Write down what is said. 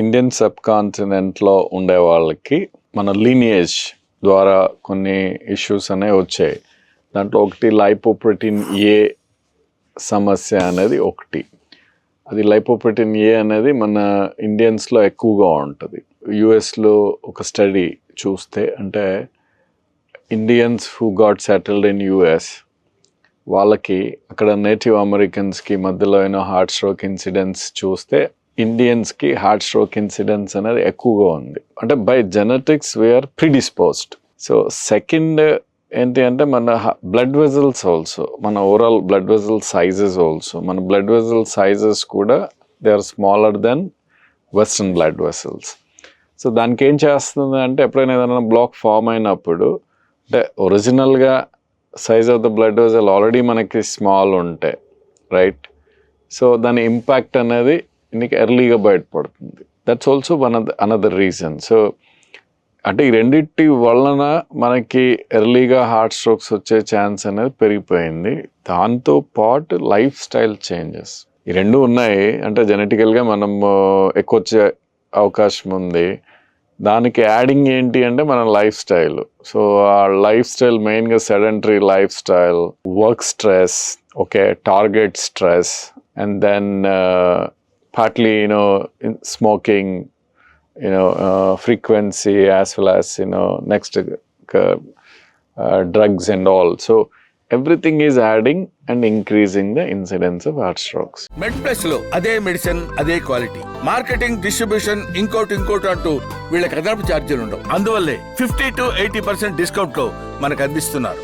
Indian sub కాంటినెంట్లో ఉండే వాళ్ళకి మన లీనియేజ్ ద్వారా కొన్ని ఇష్యూస్ అనేవి వచ్చాయి. దాంట్లో ఒకటి లైపోప్రోటీన్ ఏ సమస్య అనేది ఒకటి. అది లైపోప్రోటీన్ ఏ అనేది మన ఇండియన్స్లో ఎక్కువగా ఉంటుంది. యుఎస్లో ఒక స్టడీ చూస్తే అంటే Indians who got settled in US వాళ్ళకి అక్కడ నేటివ్ అమెరికన్స్కి మధ్యలో అయిన హార్ట్ స్ట్రోక్ ఇన్సిడెంట్స్ చూస్తే ఇండియన్స్కి హార్ట్ స్ట్రోక్ ఇన్సిడెన్స్ అనేది ఎక్కువగా ఉంది. అంటే by genetics we are predisposed. So second ఏంటి అంటే మన బ్లడ్ వెజల్స్ ఆల్సో, మన overall blood vessel sizes also, మన బ్లడ్ వెజల్ సైజెస్ కూడా they are smaller than western blood vessels. So దానికి ఏం చేస్తుంది అంటే ఎప్పుడైనా ఏదైనా బ్లాక్ ఫామ్ అయినప్పుడు అంటే ఒరిజినల్గా size of the blood vessel already మనకి స్మాల్ ఉంటాయి, రైట్? సో దాని ఇంపాక్ట్ అనేది నీకు ఎర్లీగా బయటపడుతుంది. That's also another reason. So అంటే ఈ రెండింటి వలన మనకి ఎర్లీగా హార్ట్ స్ట్రోక్స్ వచ్చే ఛాన్స్ అనేది పెరిగిపోయింది. దాంతో పాటు లైఫ్ స్టైల్ చేంజెస్ ఈ రెండు ఉన్నాయి. అంటే జెనెటికల్గా మనం ఎక్కువ వచ్చే అవకాశం ఉంది. దానికి యాడింగ్ ఏంటి అంటే మన లైఫ్ స్టైల్. సో ఆ లైఫ్ స్టైల్ మెయిన్గా sedentary life style, work stress, okay, target stress, and then partly smoking, frequency, as well as next drugs and all. So everything is adding and increasing the incidence of heart strokes. MedPlus లో అదే medicine అదే quality, marketing, distribution, ఇంకోటి అంటూ వీళ్ళకి అదనపు ఛార్జీలు ఉండవు. అందువల్లే 50 to 80% డిస్కౌంట్ లో మనకు అందిస్తున్నారు.